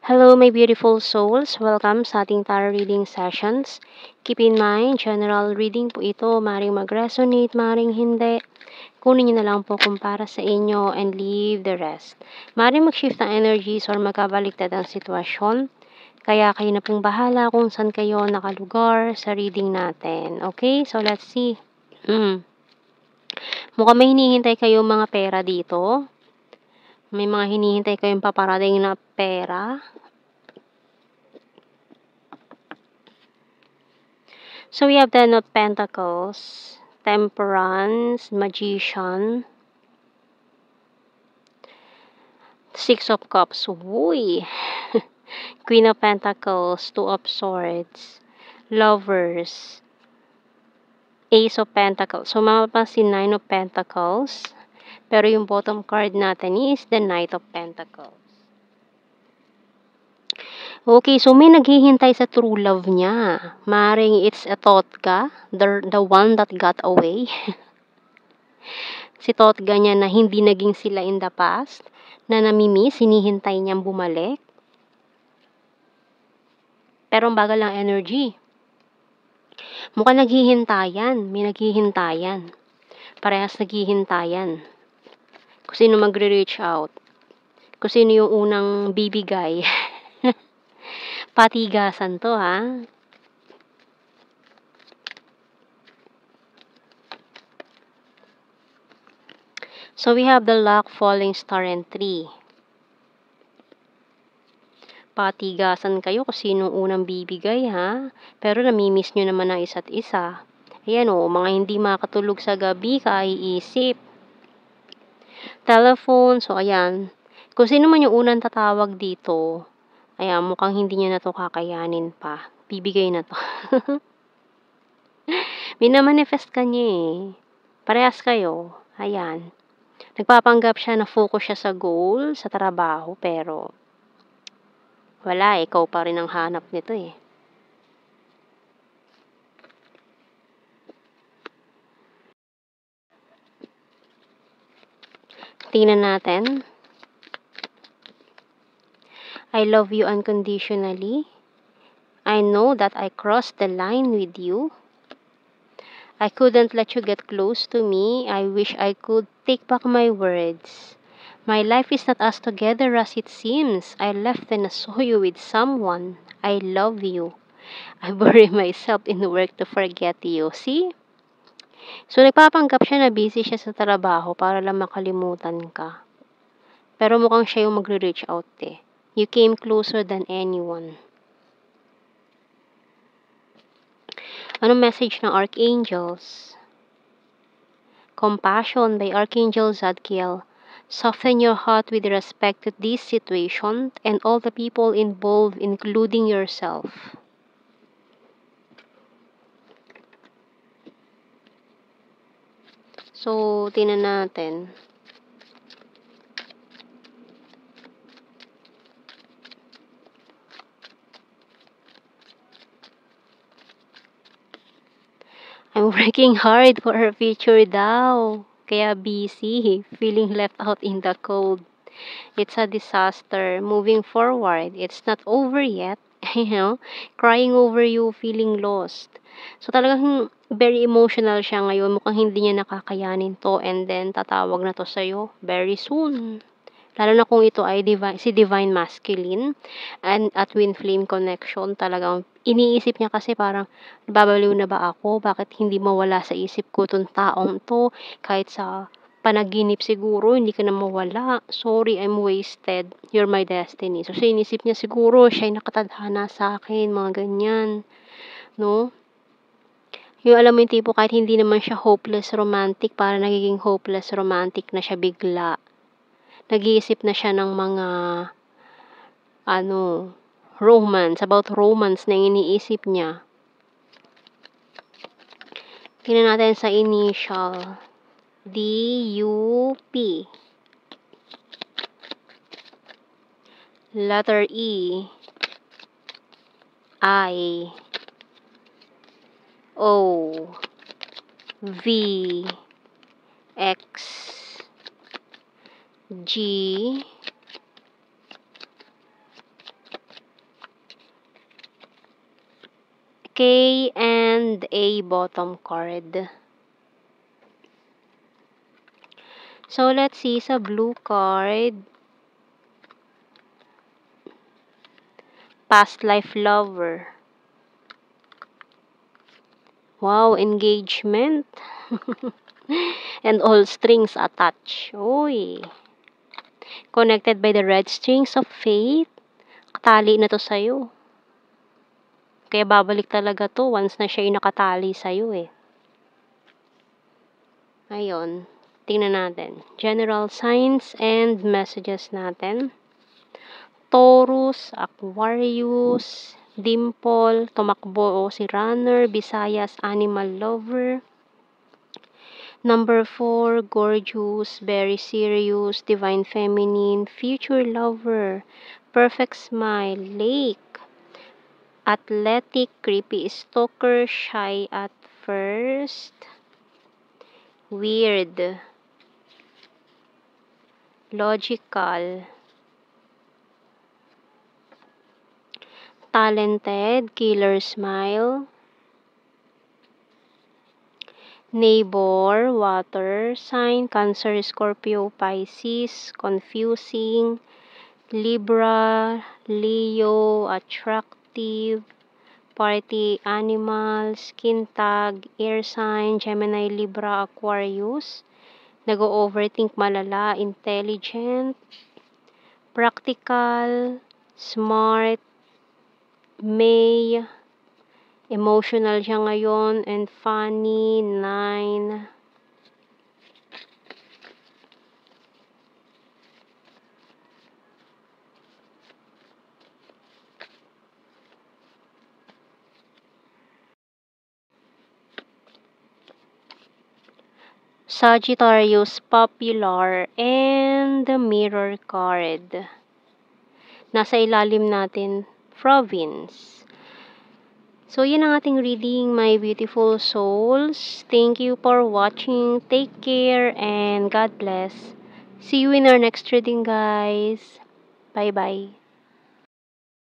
Hello, my beautiful souls. Welcome sa ating tarot reading sessions. Keep in mind, general reading po ito. Maring mag-resonate, maring hindi. Kunin nyo na lang po kung para sa inyo and leave the rest. Maring mag-shift ang energies or magkabaliktad ang sitwasyon. Kaya kayo na pong bahala kung saan kayo nakalugar sa reading natin. Okay? So, let's see. Mukhang may hinihintay kayo mga pera dito. May mga hinihintay kayong paparating na pera. So we have Ten of Pentacles, Temperance, Magician, Six of Cups, Uy! Queen of Pentacles, Two of Swords, Lovers, Ace of Pentacles. So mapapansin Nine of Pentacles, pero yung bottom card natin is the Knight of Pentacles. Okay, so may naghihintay sa true love niya. Maring it's a Totga, the one that got away. Si Totga niya na hindi naging sila in the past, na namimiss, hinihintay niyang bumalik. Pero ang bagal lang energy. Mukhang naghihintayan, may naghihintayan. Parehas naghihintayan. Kung sino magre-reach out. Kung sino yung unang bibigay. Patigasan to, ha? So we have the Luck, Falling Star, and Tree. Patigasan kayo kung sinong unang bibigay, ha? Pero namimiss nyo naman ang isa't isa. Ayan o, mga hindi makatulog sa gabi, kaiisip. Telephone, so ayan. Kung sino man yung unang tatawag dito, ayan, mukhang hindi niya na to kakayanin pa. Bibigay na to. Minamanifest ka niya eh. Parehas kayo. Ayan. Nagpapanggap siya na focus siya sa goal, sa trabaho, pero wala, ikaw pa rin ang hanap nito eh. Tingnan natin. I love you unconditionally. I know that I crossed the line with you. I couldn't let you get close to me. I wish I could take back my words. My life is not as together as it seems. I left and I saw you with someone. I love you. I bury myself in work to forget you. See? So, nagpapanggap siya na busy siya sa trabaho para lang makalimutan ka. Pero mukhang siya yung magre-reach out eh. You came closer than anyone. Anong message ng Archangels? Compassion by Archangel Zadkiel. Soften your heart with respect to this situation and all the people involved, including yourself. So, tingnan natin. I'm working hard for her future daw. Kaya busy, feeling left out in the cold. It's a disaster. Moving forward, it's not over yet. Crying over you, feeling lost. So talagang very emotional siya ngayon. Mukhang hindi niya nakakayanin to and then tatawag na to sa'yo very soon. Lalo na kung ito ay si Divine Masculine and at Twin Flame Connection, talagang iniisip niya kasi parang, babaliw na ba ako? Bakit hindi mawala sa isip ko itong taong to? Kahit sa panaginip siguro, hindi ka na mawala. Sorry, I'm wasted. You're my destiny. So, inisip niya siguro, siya ay nakatadhana sa akin, mga ganyan. No? Yung alam mo yung tipo, kahit hindi naman siya hopeless romantic, para nagiging hopeless romantic na siya bigla. Nag-iisip na siya ng mga about romance na iniisip niya. Tingnan natin sa initial. D-U-P. Letter E. I. O. V. X. G. Okay, and a bottom card. So, let's see sa blue card. Past life lover. Wow, engagement. And all strings attached. Uy. Connected by the red strings of fate. Katali na to sa'yo. Kaya babalik talaga to once na siya yung nakatali sa'yo eh. Ayun. Tingnan natin. General signs and messages natin. Taurus, Aquarius, Dimple, tumakbo si Runner, Visayas, Animal Lover. Number 4, Gorgeous, Very Serious, Divine Feminine, Future Lover, Perfect Smile, Lake, Athletic, Creepy Stalker, Shy at First, Weird, Logical, Talented, Killer Smile, Neighbor, Water Sign, Cancer, Scorpio, Pisces, Confusing, Libra, Leo, Attractive, Party Animal, Skin Tag, Air Sign, Gemini, Libra, Aquarius, nag-overthink malala, Intelligent, Practical, Smart, May, emotional siya ngayon, and funny, 9. Sagittarius, Popular, and the Mirror card. Nasa ilalim natin, Province. So, yun ang ating reading, my beautiful souls. Thank you for watching. Take care and God bless. See you in our next reading, guys. Bye-bye.